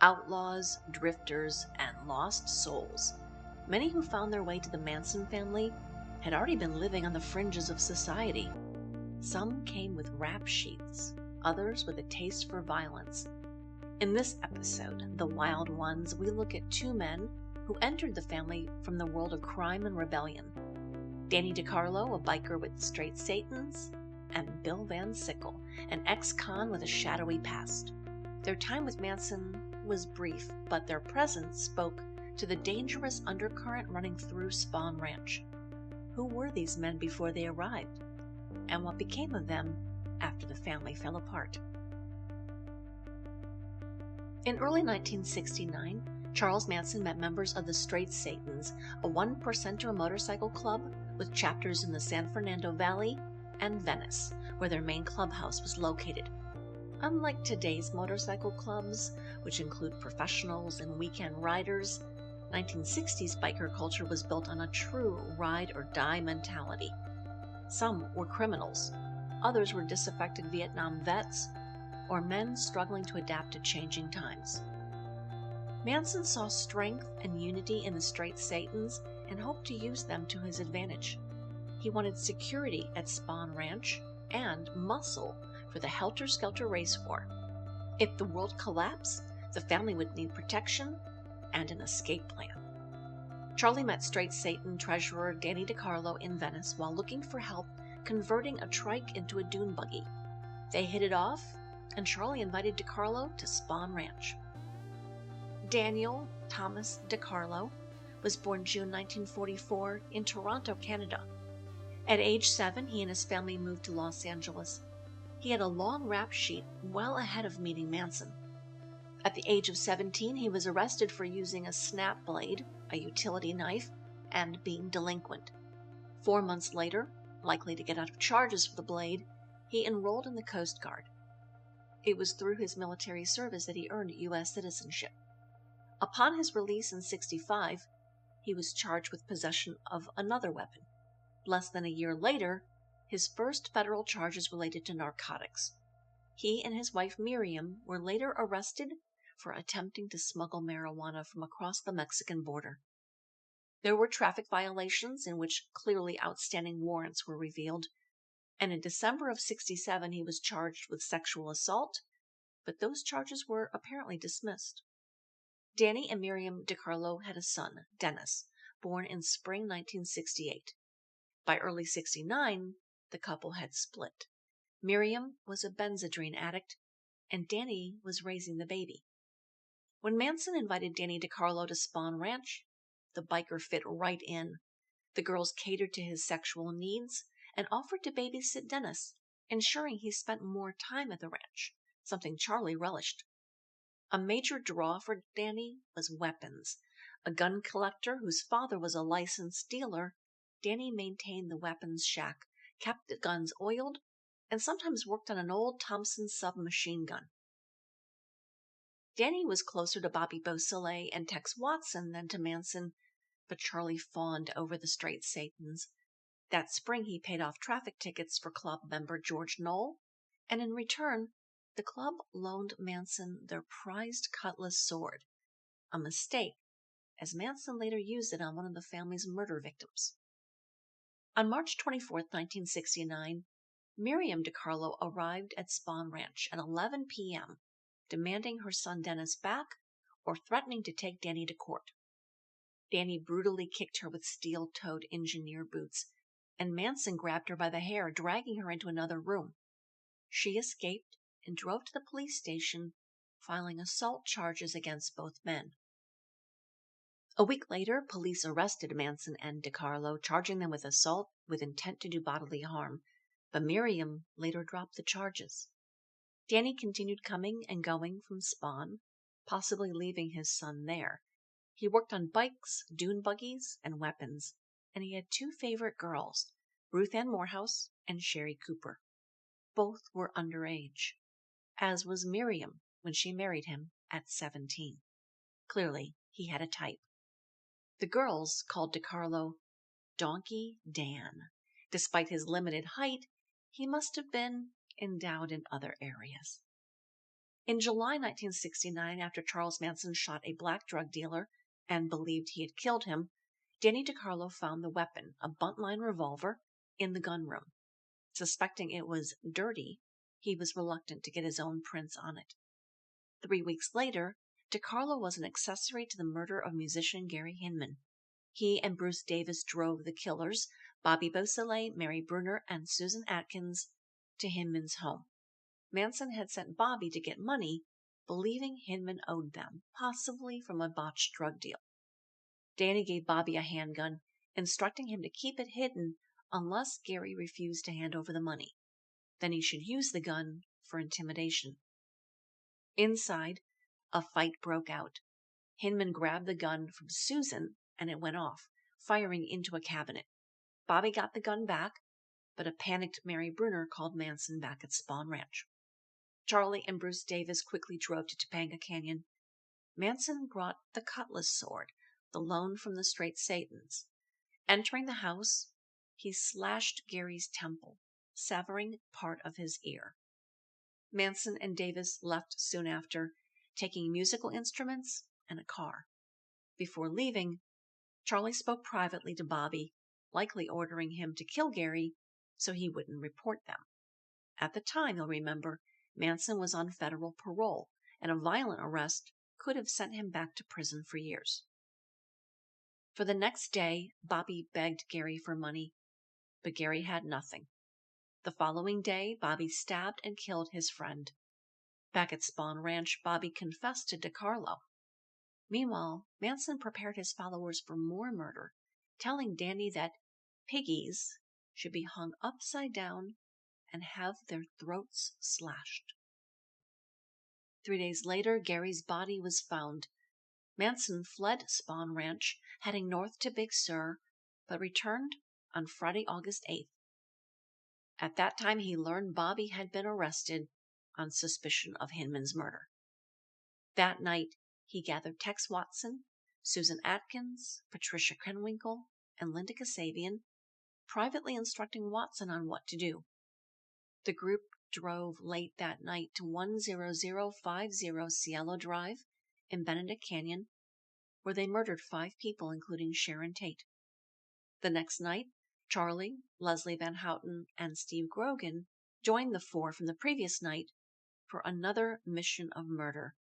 outlaws, drifters, and lost souls. Many who found their way to the Manson family had already been living on the fringes of society. Some came with rap sheets, others with a taste for violence. In this episode, The Wild Ones, we look at two men who entered the family from the world of crime and rebellion. Danny DeCarlo, a biker with straight Satans, and Bill Van Sickle, an ex-con with a shadowy past. Their time with Manson was brief, but their presence spoke to the dangerous undercurrent running through Spahn Ranch. Who were these men before they arrived? And what became of them after the family fell apart? In early 1969, Charles Manson met members of the Straight Satans, a one-percenter motorcycle club with chapters in the San Fernando Valley and Venice, where their main clubhouse was located. Unlike today's motorcycle clubs, which include professionals and weekend riders, 1960s biker culture was built on a true ride-or-die mentality. Some were criminals, others were disaffected Vietnam vets, or men struggling to adapt to changing times. Manson saw strength and unity in the Straight Satans and hoped to use them to his advantage. He wanted security at Spahn Ranch and muscle for the helter-skelter race war. If the world collapsed, the family would need protection and an escape plan. Charlie met Straight Satan treasurer Danny DeCarlo in Venice while looking for help converting a trike into a dune buggy. They hit it off, and Charlie invited DeCarlo to Spahn Ranch. Daniel Thomas DeCarlo was born June 1944 in Toronto, Canada. At age 7, he and his family moved to Los Angeles. He had a long rap sheet well ahead of meeting Manson. At the age of 17, he was arrested for using a snap blade, a utility knife, and being delinquent. 4 months later, likely to get out of charges for the blade, he enrolled in the Coast Guard. It was through his military service that he earned U.S. citizenship. Upon his release in '65, he was charged with possession of another weapon. Less than a year later, his first federal charges related to narcotics. He and his wife Miriam were later arrested for attempting to smuggle marijuana from across the Mexican border. There were traffic violations in which clearly outstanding warrants were revealed, and in December of '67 he was charged with sexual assault, but those charges were apparently dismissed. Danny and Miriam DeCarlo had a son, Dennis, born in spring 1968. By early '69, the couple had split. Miriam was a Benzedrine addict, and Danny was raising the baby. When Manson invited Danny DeCarlo to Spahn Ranch, the biker fit right in. The girls catered to his sexual needs and offered to babysit Dennis, ensuring he spent more time at the ranch, something Charlie relished. A major draw for Danny was weapons. A gun collector whose father was a licensed dealer, Danny maintained the weapons shack, kept the guns oiled, and sometimes worked on an old Thompson submachine gun. Danny was closer to Bobby Beausoleil and Tex Watson than to Manson, but Charlie fawned over the Straight Satans. That spring he paid off traffic tickets for club member George Knoll, and in return, the club loaned Manson their prized cutlass sword, a mistake, as Manson later used it on one of the family's murder victims. On March 24, 1969, Miriam DeCarlo arrived at Spahn Ranch at 11 p.m., demanding her son Dennis back or threatening to take Danny to court. Danny brutally kicked her with steel-toed engineer boots, and Manson grabbed her by the hair, dragging her into another room. She escaped and drove to the police station, filing assault charges against both men. A week later, police arrested Manson and DeCarlo, charging them with assault with intent to do bodily harm, but Miriam later dropped the charges. Danny continued coming and going from Spahn, possibly leaving his son there. He worked on bikes, dune buggies, and weapons, and he had two favorite girls, Ruth Ann Morehouse and Sherry Cooper. Both were underage, as was Miriam when she married him at 17. Clearly, he had a type. The girls called DeCarlo Donkey Dan. Despite his limited height, he must have been endowed in other areas. In July 1969, after Charles Manson shot a black drug dealer and believed he had killed him, Danny DeCarlo found the weapon, a buntline revolver, in the gun room. Suspecting it was dirty, he was reluctant to get his own prints on it. 3 weeks later, DeCarlo was an accessory to the murder of musician Gary Hinman. He and Bruce Davis drove the killers, Bobby Beausoleil, Mary Brunner, and Susan Atkins, to Hinman's home. Manson had sent Bobby to get money, believing Hinman owed them, possibly from a botched drug deal. Danny gave Bobby a handgun, instructing him to keep it hidden unless Gary refused to hand over the money. Then he should use the gun for intimidation. Inside, a fight broke out. Hinman grabbed the gun from Susan, and it went off, firing into a cabinet. Bobby got the gun back, but a panicked Mary Brunner called Manson back at Spahn Ranch. Charlie and Bruce Davis quickly drove to Topanga Canyon. Manson brought the cutlass sword, the loan from the Straight Satans. Entering the house, he slashed Gary's temple, severing part of his ear. Manson and Davis left soon after, taking musical instruments and a car. Before leaving, Charlie spoke privately to Bobby, likely ordering him to kill Gary so he wouldn't report them. At the time, you'll remember, Manson was on federal parole, and a violent arrest could have sent him back to prison for years. For the next day, Bobby begged Gary for money, but Gary had nothing. The following day, Bobby stabbed and killed his friend. Back at Spahn Ranch, Bobby confessed to DeCarlo. Meanwhile, Manson prepared his followers for more murder, telling Danny that piggies should be hung upside down and have their throats slashed. 3 days later, Gary's body was found. Manson fled Spahn Ranch, heading north to Big Sur, but returned on Friday, August 8th. At that time, he learned Bobby had been arrested on suspicion of Hinman's murder. That night, he gathered Tex Watson, Susan Atkins, Patricia Krenwinkel, and Linda Kasabian, privately instructing Watson on what to do. The group drove late that night to 10050 Cielo Drive in Benedict Canyon, where they murdered 5 people, including Sharon Tate. The next night, Charlie, Leslie Van Houten, and Steve Grogan joined the 4 from the previous night for another mission of murder,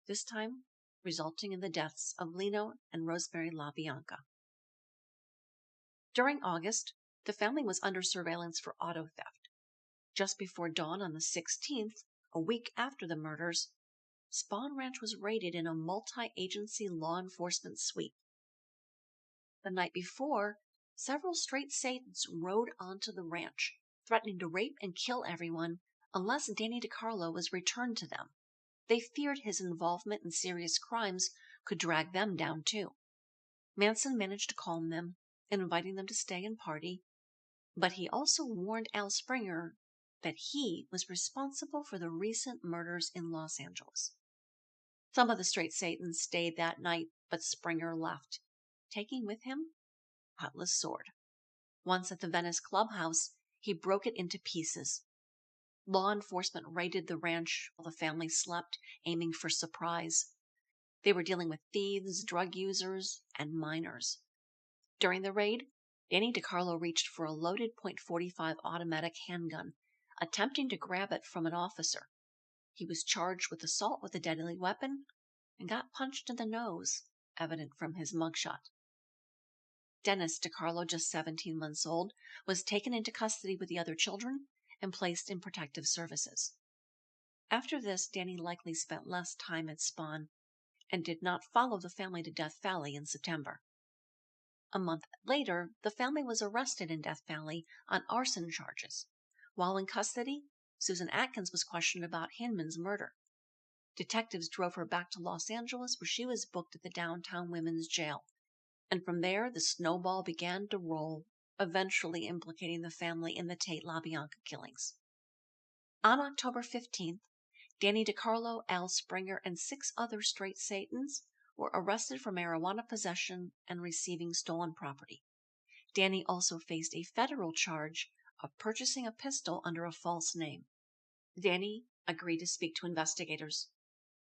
this time resulting in the deaths of Lino and Rosemary LaBianca. During August, the family was under surveillance for auto theft. Just before dawn on the 16th, a week after the murders, Spahn Ranch was raided in a multi-agency law enforcement sweep. The night before, several Straight Satans rode onto the ranch, threatening to rape and kill everyone unless Danny DeCarlo was returned to them. They feared his involvement in serious crimes could drag them down too. Manson managed to calm them, inviting them to stay and party, but he also warned Al Springer that he was responsible for the recent murders in Los Angeles. Some of the Straight Satans stayed that night, but Springer left, taking with him a cutlass sword. Once at the Venice clubhouse, he broke it into pieces. Law enforcement raided the ranch while the family slept, aiming for surprise. They were dealing with thieves, drug users, and minors. During the raid, Danny DeCarlo reached for a loaded .45 automatic handgun, attempting to grab it from an officer. He was charged with assault with a deadly weapon and got punched in the nose, evident from his mugshot. Dennis DeCarlo, just 17 months old, was taken into custody with the other children and placed in protective services. After this, Danny likely spent less time at Spahn and did not follow the family to Death Valley in September. A month later, the family was arrested in Death Valley on arson charges. While in custody, Susan Atkins was questioned about Hinman's murder. Detectives drove her back to Los Angeles, where she was booked at the downtown women's jail. And from there, the snowball began to roll, eventually implicating the family in the Tate LaBianca killings. On October 15th, Danny DeCarlo, Al Springer, and 6 other Straight Satans were arrested for marijuana possession and receiving stolen property. Danny also faced a federal charge of purchasing a pistol under a false name. Danny agreed to speak to investigators.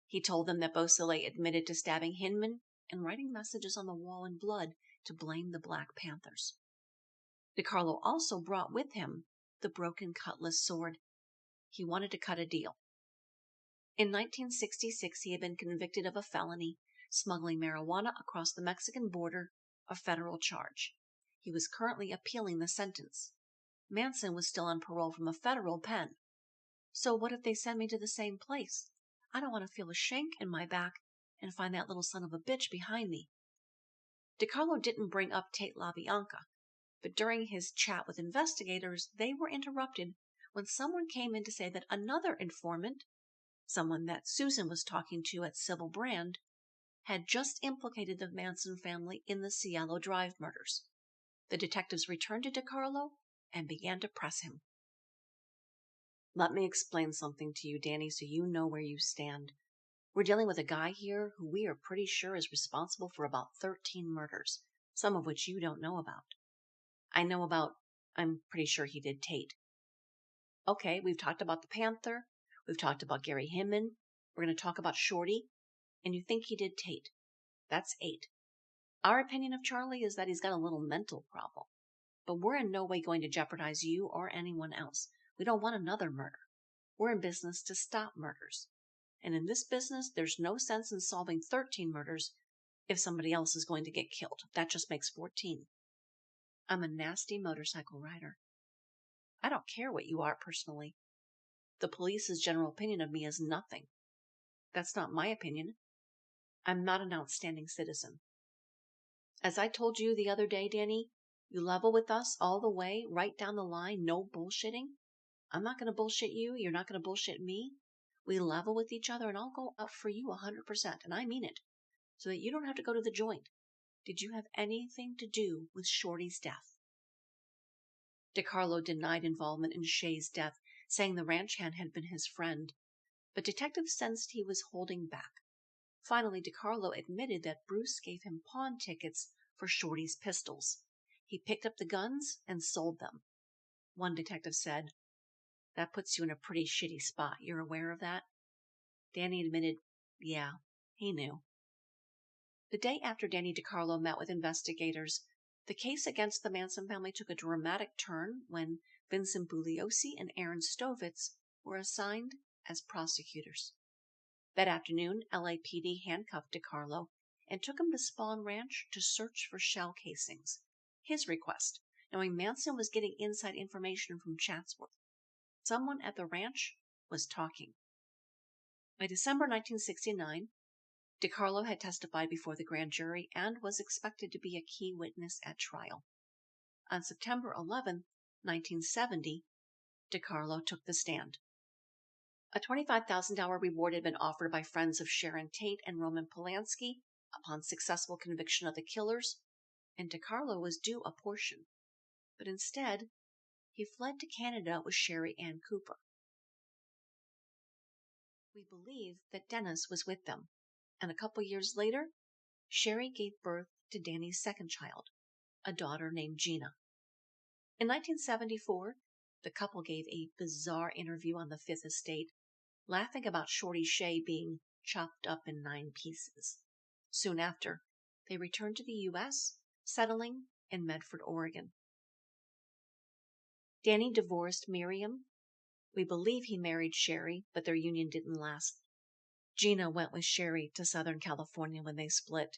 He told them that Beausoleil admitted to stabbing Hinman and writing messages on the wall in blood to blame the Black Panthers. DeCarlo also brought with him the broken cutlass sword. He wanted to cut a deal. In 1966, he had been convicted of a felony, smuggling marijuana across the Mexican border, a federal charge. He was currently appealing the sentence. Manson was still on parole from a federal pen. So what if they send me to the same place? I don't want to feel a shank in my back and find that little son of a bitch behind me. DeCarlo didn't bring up Tate LaBianca, but during his chat with investigators, they were interrupted when someone came in to say that another informant, someone that Susan was talking to at Sybil Brand, had just implicated the Manson family in the Cielo Drive murders. The detectives returned to DeCarlo and began to press him. Let me explain something to you, Danny, so you know where you stand. We're dealing with a guy here who we are pretty sure is responsible for about 13 murders, some of which you don't know about. I'm pretty sure he did Tate. Okay, we've talked about the Panther. We've talked about Gary Hinman. We're going to talk about Shorty. And you think he did Tate. That's 8. Our opinion of Charlie is that he's got a little mental problem. But we're in no way going to jeopardize you or anyone else. We don't want another murder. We're in business to stop murders. And in this business, there's no sense in solving 13 murders if somebody else is going to get killed. That just makes 14. I'm a nasty motorcycle rider. I don't care what you are personally. The police's general opinion of me is nothing. That's not my opinion. I'm not an outstanding citizen. As I told you the other day, Danny, you level with us all the way, right down the line, no bullshitting. I'm not going to bullshit you. You're not going to bullshit me. We level with each other, and I'll go up for you 100%, and I mean it, so that you don't have to go to the joint. Did you have anything to do with Shorty's death? DeCarlo denied involvement in Shay's death, saying the ranch hand had been his friend, but detectives sensed he was holding back. Finally, DeCarlo admitted that Bruce gave him pawn tickets for Shorty's pistols. He picked up the guns and sold them. One detective said, "That puts you in a pretty shitty spot. You're aware of that?" Danny admitted, yeah, he knew. The day after Danny DeCarlo met with investigators, the case against the Manson family took a dramatic turn when Vincent Bugliosi and Aaron Stovitz were assigned as prosecutors. That afternoon, LAPD handcuffed DeCarlo and took him to Spahn Ranch to search for shell casings. His request, knowing Manson was getting inside information from Chatsworth. Someone at the ranch was talking. By December 1969, DeCarlo had testified before the grand jury and was expected to be a key witness at trial. On September 11, 1970, DeCarlo took the stand. A $25,000 reward had been offered by friends of Sharon Tate and Roman Polanski upon successful conviction of the killers, and DeCarlo was due a portion. But instead, he fled to Canada with Sherry Ann Cooper. We believe that Dennis was with them, and a couple years later, Sherry gave birth to Danny's second child, a daughter named Gina. In 1974, the couple gave a bizarre interview on the Fifth Estate, laughing about Shorty Shay being chopped up in 9 pieces. Soon after, they returned to the U.S., settling in Medford, Oregon. Danny divorced Miriam. We believe he married Sherry, but their union didn't last. Gina went with Sherry to Southern California when they split.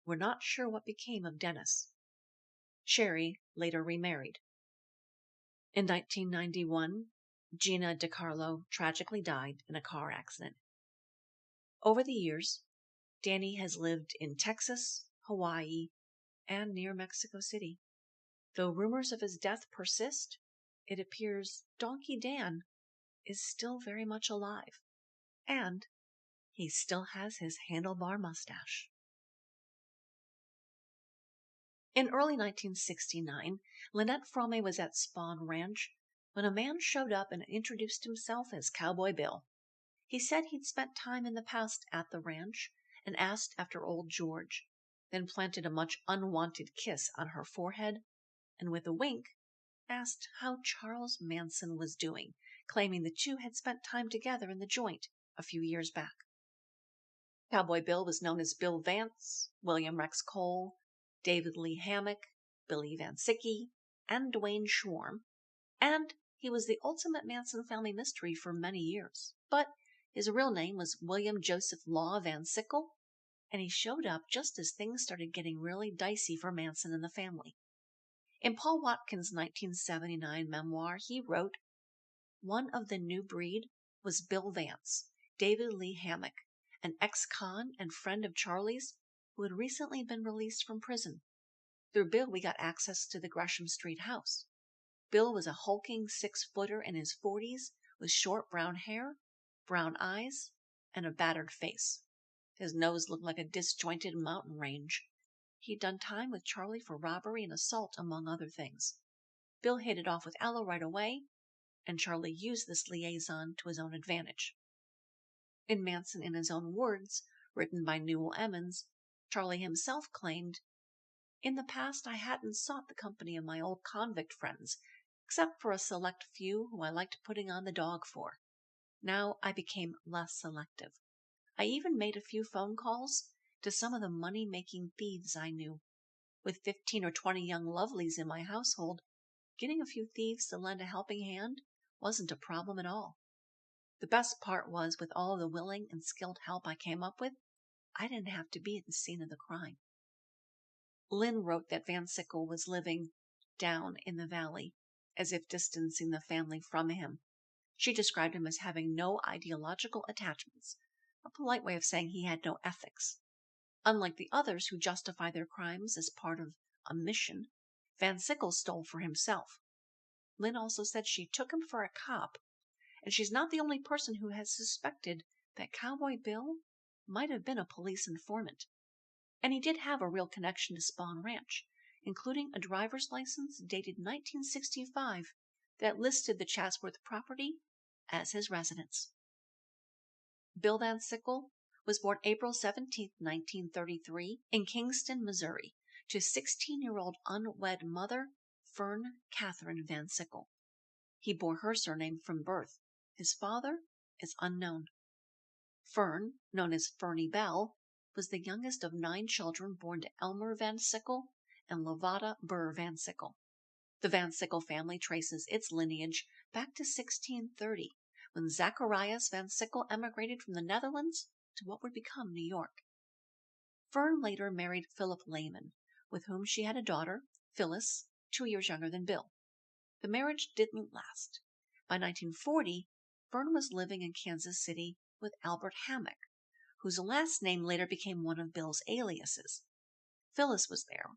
We're not sure what became of Dennis. Sherry later remarried. In 1991, Gina DeCarlo tragically died in a car accident. Over the years, Danny has lived in Texas, Hawaii, and near Mexico City. Though rumors of his death persist, it appears Donkey Dan is still very much alive, and he still has his handlebar mustache. In early 1969, Lynette Frome was at Spahn Ranch when a man showed up and introduced himself as Cowboy Bill. He said he'd spent time in the past at the ranch and asked after old George, then planted a much unwanted kiss on her forehead, and with a wink, asked how Charles Manson was doing, claiming the two had spent time together in the joint a few years back. Cowboy Bill was known as Bill Vance, William Rex Cole, David Lee Hammock, Billy Van Sickle, and Dwayne Schwarm, and he was the ultimate Manson family mystery for many years. But his real name was William Joseph Law Van Sickle, and he showed up just as things started getting really dicey for Manson and the family. In Paul Watkins' 1979 memoir, he wrote, "One of the new breed was Bill Vance, David Lee Hammock, an ex-con and friend of Charlie's who had recently been released from prison. Through Bill, we got access to the Gresham Street house. Bill was a hulking 6-footer in his 40s with short brown hair, brown eyes, and a battered face. His nose looked like a disjointed mountain range. He'd done time with Charlie for robbery and assault, among other things. Bill hit it off with Ella right away, and Charlie used this liaison to his own advantage." In Manson, in his own words, written by Newell Emmons, Charlie himself claimed, "In the past, I hadn't sought the company of my old convict friends, except for a select few who I liked putting on the dog for. Now I became less selective. I even made a few phone calls to some of the money-making thieves I knew. With 15 or 20 young lovelies in my household, getting a few thieves to lend a helping hand wasn't a problem at all. The best part was, with all the willing and skilled help I came up with, I didn't have to be at the scene of the crime." Lynn wrote that Van Sickle was living down in the valley, as if distancing the family from him. She described him as having no ideological attachments, a polite way of saying he had no ethics. Unlike the others who justify their crimes as part of a mission, Van Sickle stole for himself. Lynn also said she took him for a cop, and she's not the only person who has suspected that Cowboy Bill might have been a police informant. And he did have a real connection to Spahn Ranch, including a driver's license dated 1965 that listed the Chatsworth property as his residence. Bill Van Sickle was born April 17, 1933, in Kingston, Missouri, to 16-year-old unwed mother, Fern Catherine Van Sickle. He bore her surname from birth. His father is unknown. Fern, known as Fernie Bell, was the youngest of 9 children born to Elmer Van Sickle and Lavada Burr Van Sickle. The Van Sickle family traces its lineage back to 1630, when Zacharias Van Sickle emigrated from the Netherlands to what would become New York. Fern later married Philip Lehman, with whom she had a daughter, Phyllis, 2 years younger than Bill. The marriage didn't last. By 1940, Fern was living in Kansas City with Albert Hammock, whose last name later became one of Bill's aliases. Phyllis was there,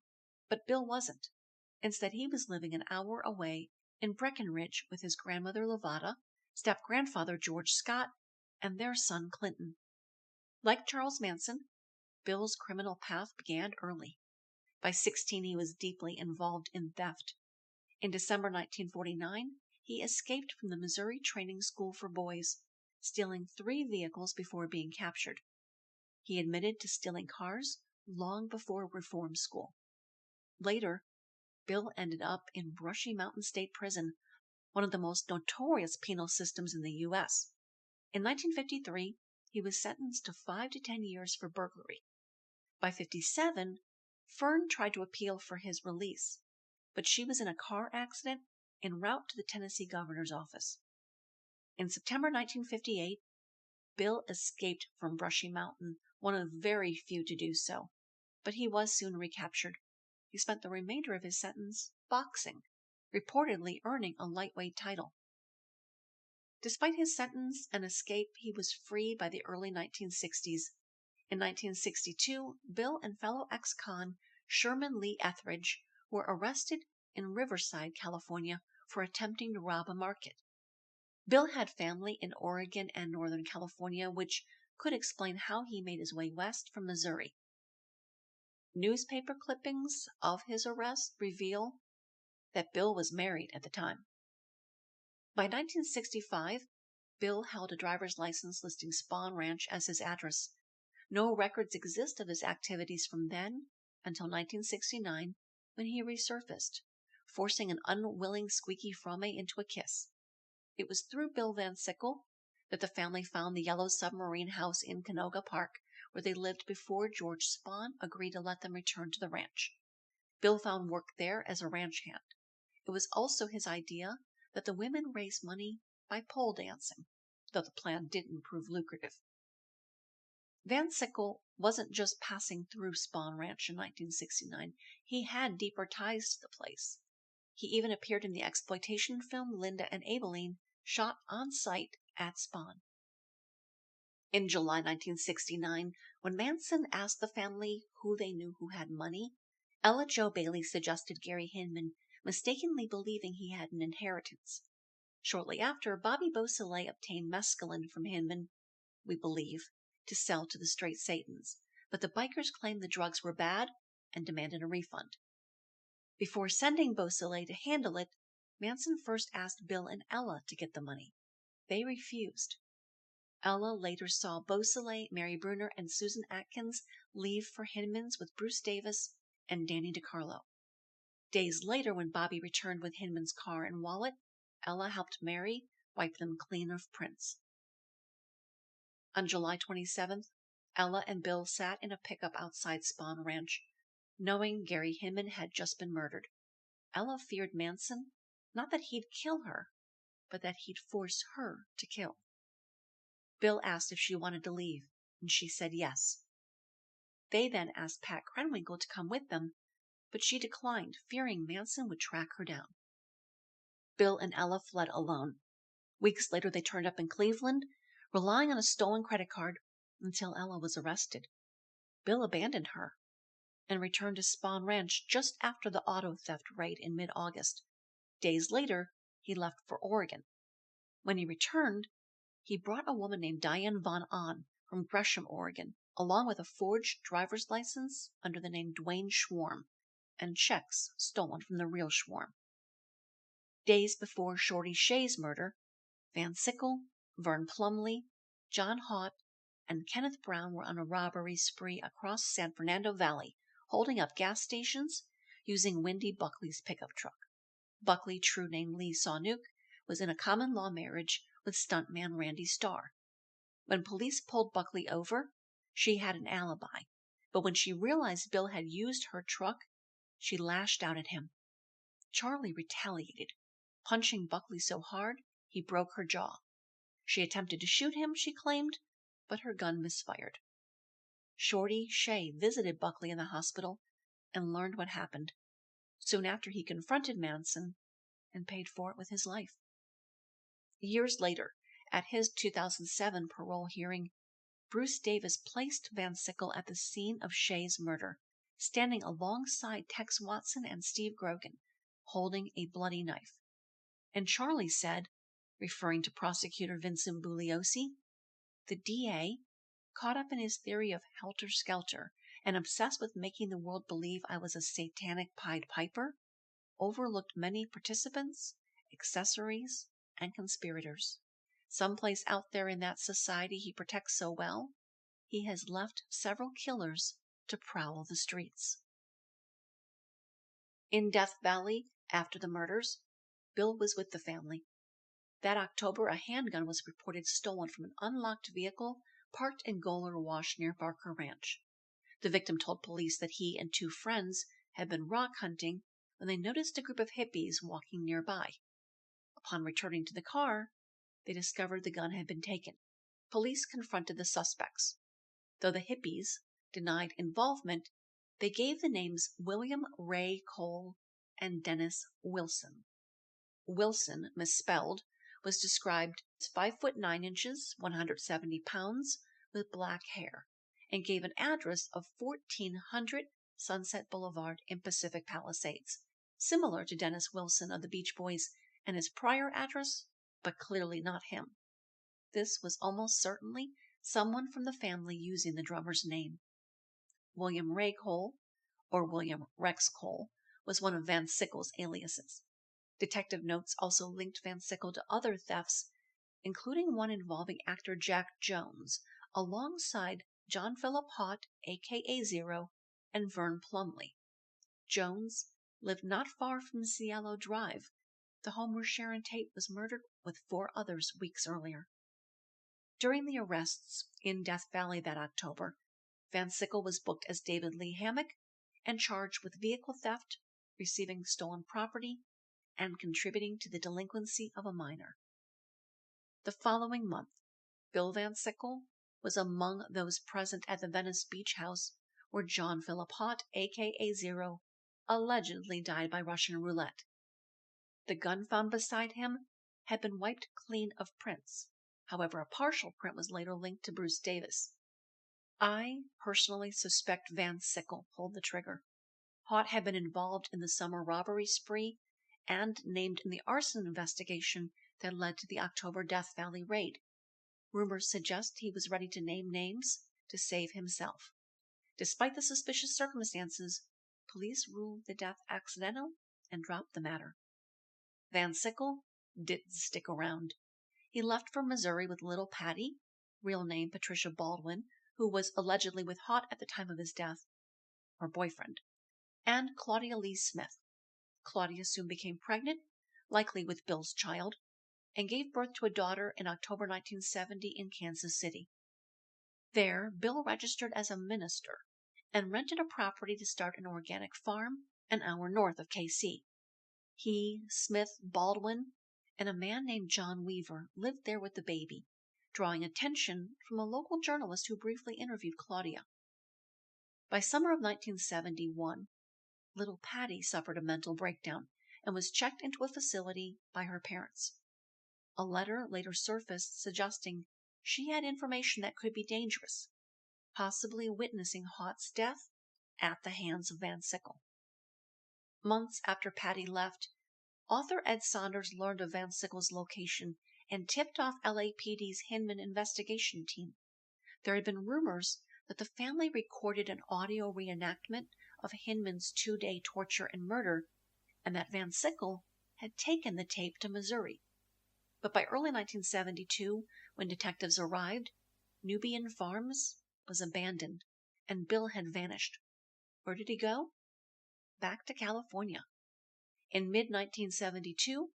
but Bill wasn't. Instead, he was living an hour away in Breckenridge with his grandmother Lavada, step-grandfather George Scott, and their son Clinton. Like Charles Manson, Bill's criminal path began early. By 16, he was deeply involved in theft. In December 1949, he escaped from the Missouri Training School for Boys, stealing 3 vehicles before being captured. He admitted to stealing cars long before reform school. Later, Bill ended up in Brushy Mountain State Prison, one of the most notorious penal systems in the U.S. In 1953, he was sentenced to 5 to 10 years for burglary. By 57, Fern tried to appeal for his release, but she was in a car accident en route to the Tennessee governor's office. In September 1958, Bill escaped from Brushy Mountain, one of very few to do so, but he was soon recaptured. He spent the remainder of his sentence boxing, reportedly earning a lightweight title. Despite his sentence and escape, he was freed by the early 1960s. In 1962, Bill and fellow ex-con Sherman Lee Etheridge were arrested in Riverside, California, for attempting to rob a market. Bill had family in Oregon and Northern California, which could explain how he made his way west from Missouri. Newspaper clippings of his arrest reveal that Bill was married at the time. By 1965, Bill held a driver's license listing Spahn Ranch as his address. No records exist of his activities from then until 1969, when he resurfaced, forcing an unwilling Squeaky Fromme into a kiss. It was through Bill Van Sickle that the family found the yellow submarine house in Canoga Park, where they lived before George Spahn agreed to let them return to the ranch. Bill found work there as a ranch hand. It was also his idea that the women raise money by pole dancing, though the plan didn't prove lucrative. Van Sickle wasn't just passing through Spahn Ranch in 1969. He had deeper ties to the place. He even appeared in the exploitation film Linda and Abilene, shot on site at Spahn. In July 1969, when Manson asked the family who they knew who had money, Ella Jo Bailey suggested Gary Hinman, mistakenly believing he had an inheritance. Shortly after, Bobby Beausoleil obtained mescaline from Hinman, we believe, to sell to the straight Satans, but the bikers claimed the drugs were bad and demanded a refund. Before sending Beausoleil to handle it, Manson first asked Bill and Ella to get the money. They refused. Ella later saw Beausoleil, Mary Bruner, and Susan Atkins leave for Hinman's with Bruce Davis and Danny DeCarlo. Days later, when Bobby returned with Hinman's car and wallet, Ella helped Mary wipe them clean of prints. On July 27th, Ella and Bill sat in a pickup outside Spahn Ranch, knowing Gary Hinman had just been murdered. Ella feared Manson, not that he'd kill her, but that he'd force her to kill. Bill asked if she wanted to leave, and she said yes. They then asked Pat Krenwinkel to come with them, but she declined, fearing Manson would track her down. Bill and Ella fled alone. Weeks later, they turned up in Cleveland, relying on a stolen credit card until Ella was arrested. Bill abandoned her and returned to Spahn Ranch just after the auto theft raid in mid-August. Days later, he left for Oregon. When he returned, he brought a woman named Diane Von Ahn from Gresham, Oregon, along with a forged driver's license under the name Dwayne Schwarm and checks stolen from the real Schwarm. Days before Shorty Shea's murder, Van Sickle, Vern Plumley, John Haught, and Kenneth Brown were on a robbery spree across San Fernando Valley, holding up gas stations using Wendy Buckley's pickup truck. Buckley, true name Lee Sawnook, was in a common-law marriage with stuntman Randy Starr. When police pulled Buckley over, she had an alibi, but when she realized Bill had used her truck, she lashed out at him. Charlie retaliated, punching Buckley so hard he broke her jaw. She attempted to shoot him, she claimed, but her gun misfired. Shorty Shea visited Buckley in the hospital and learned what happened. Soon after, he confronted Manson and paid for it with his life. Years later, at his 2007 parole hearing, Bruce Davis placed Van Sickle at the scene of Shea's murder, standing alongside Tex Watson and Steve Grogan, holding a bloody knife. And Charlie said, referring to prosecutor Vincent Bugliosi, the DA, caught up in his theory of helter-skelter and obsessed with making the world believe I was a satanic Pied Piper, overlooked many participants, accessories, and conspirators. Someplace out there in that society he protects so well, he has left several killers to prowl the streets. In Death Valley, after the murders, Bill was with the family. That October, a handgun was reported stolen from an unlocked vehicle parked in Goler Wash near Barker Ranch. The victim told police that he and two friends had been rock hunting when they noticed a group of hippies walking nearby. Upon returning to the car, they discovered the gun had been taken. Police confronted the suspects. Though the hippies denied involvement, they gave the names William Ray Cole and Dennis Wilson. Wilson, misspelled, was described as 5'9", 170 pounds, with black hair, and gave an address of 1400 Sunset Boulevard in Pacific Palisades, similar to Dennis Wilson of the Beach Boys and his prior address, but clearly not him. This was almost certainly someone from the family using the drummer's name. William Ray Cole, or William Rex Cole, was one of Van Sickle's aliases. Detective notes also linked Van Sickle to other thefts, including one involving actor Jack Jones, alongside John Philip Haught, a.k.a. Zero, and Vern Plumley. Jones lived not far from Cielo Drive, the home where Sharon Tate was murdered with 4 others weeks earlier. During the arrests in Death Valley that October, Van Sickle was booked as David Lee Hammock and charged with vehicle theft, receiving stolen property, and contributing to the delinquency of a minor. The following month, Bill Van Sickle was among those present at the Venice beach house where John Philip Haught, aka Zero, allegedly died by Russian roulette. The gun found beside him had been wiped clean of prints. However, a partial print was later linked to Bruce Davis. I personally suspect Van Sickle pulled the trigger. Haught had been involved in the summer robbery spree and named in the arson investigation that led to the October Death Valley raid. Rumors suggest he was ready to name names to save himself. Despite the suspicious circumstances, police ruled the death accidental and dropped the matter. Van Sickle didn't stick around. He left for Missouri with little Patty, real name Patricia Baldwin, who was allegedly with Haught at the time of his death, her boyfriend, and Claudia Lee Smith. Claudia soon became pregnant, likely with Bill's child, and gave birth to a daughter in October 1970 in Kansas City. There, Bill registered as a minister and rented a property to start an organic farm an hour north of KC. He, Smith, Baldwin, and a man named John Weaver lived there with the baby, drawing attention from a local journalist who briefly interviewed Claudia. By summer of 1971, little Patty suffered a mental breakdown and was checked into a facility by her parents. A letter later surfaced suggesting she had information that could be dangerous, possibly witnessing Haught's death at the hands of Van Sickle. Months after Patty left, author Ed Saunders learned of Van Sickle's location and tipped off LAPD's Hinman investigation team. There had been rumors that the family recorded an audio reenactment of Hinman's 2-day torture and murder, and that Van Sickle had taken the tape to Missouri. But by early 1972, when detectives arrived, Nubian Farms was abandoned, and Bill had vanished. Where did he go? Back to California. In mid-1972,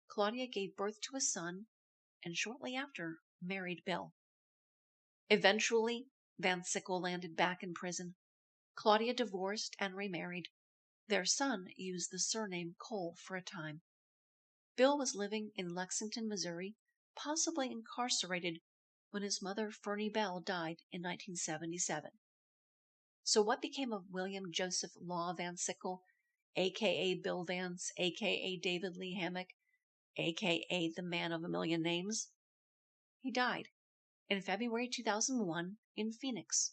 Claudia gave birth to a son, and shortly after, married Bill. Eventually, Van Sickle landed back in prison. Claudia divorced and remarried. Their son used the surname Cole for a time. Bill was living in Lexington, Missouri, possibly incarcerated when his mother, Fernie Bell, died in 1977. So what became of William Joseph Law Van Sickle, a.k.a. Bill Vance, a.k.a. David Lee Hammock, a.k.a. the man of a million names? He died in February 2001 in Phoenix.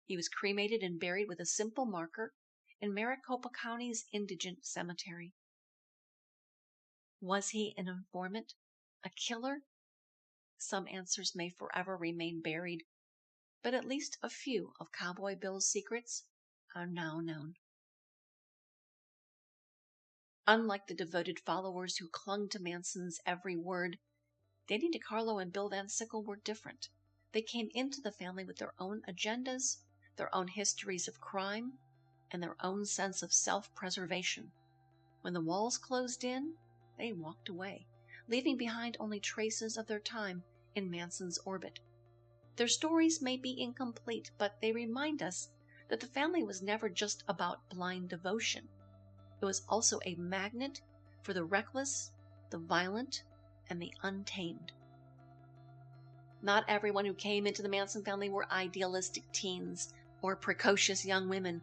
He was cremated and buried with a simple marker in Maricopa County's indigent cemetery. Was he an informant? A killer? Some answers may forever remain buried, but at least a few of Cowboy Bill's secrets are now known. Unlike the devoted followers who clung to Manson's every word, Danny DeCarlo and Bill Van Sickle were different. They came into the family with their own agendas, their own histories of crime, and their own sense of self-preservation. When the walls closed in, they walked away, leaving behind only traces of their time in Manson's orbit. Their stories may be incomplete, but they remind us that the family was never just about blind devotion. It was also a magnet for the reckless, the violent, and the untamed. Not everyone who came into the Manson family were idealistic teens or precocious young women.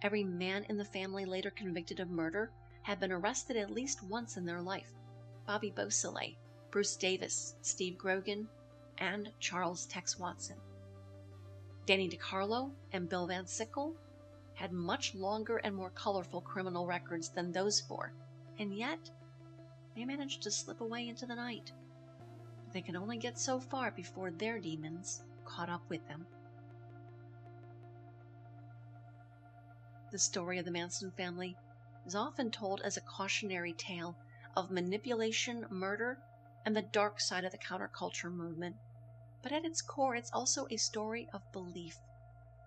Every man in the family later convicted of murder had been arrested at least once in their life. Bobby Beausoleil, Bruce Davis, Steve Grogan, and Charles Tex Watson. Danny DeCarlo and Bill Van Sickle had much longer and more colorful criminal records than those four, and yet they managed to slip away into the night. They could only get so far before their demons caught up with them. The story of the Manson family is often told as a cautionary tale of manipulation, murder, and the dark side of the counterculture movement. But at its core, it's also a story of belief.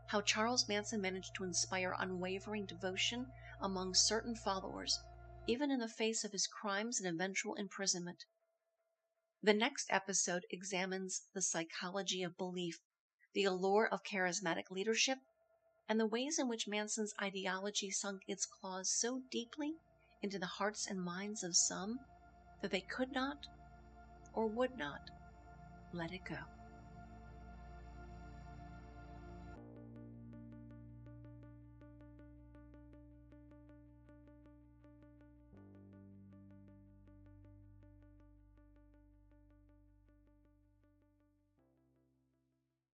How Charles Manson managed to inspire unwavering devotion among certain followers, even in the face of his crimes and eventual imprisonment. The next episode examines the psychology of belief, the allure of charismatic leadership, and the ways in which Manson's ideology sunk its claws so deeply into the hearts and minds of some that they could not or would not let it go.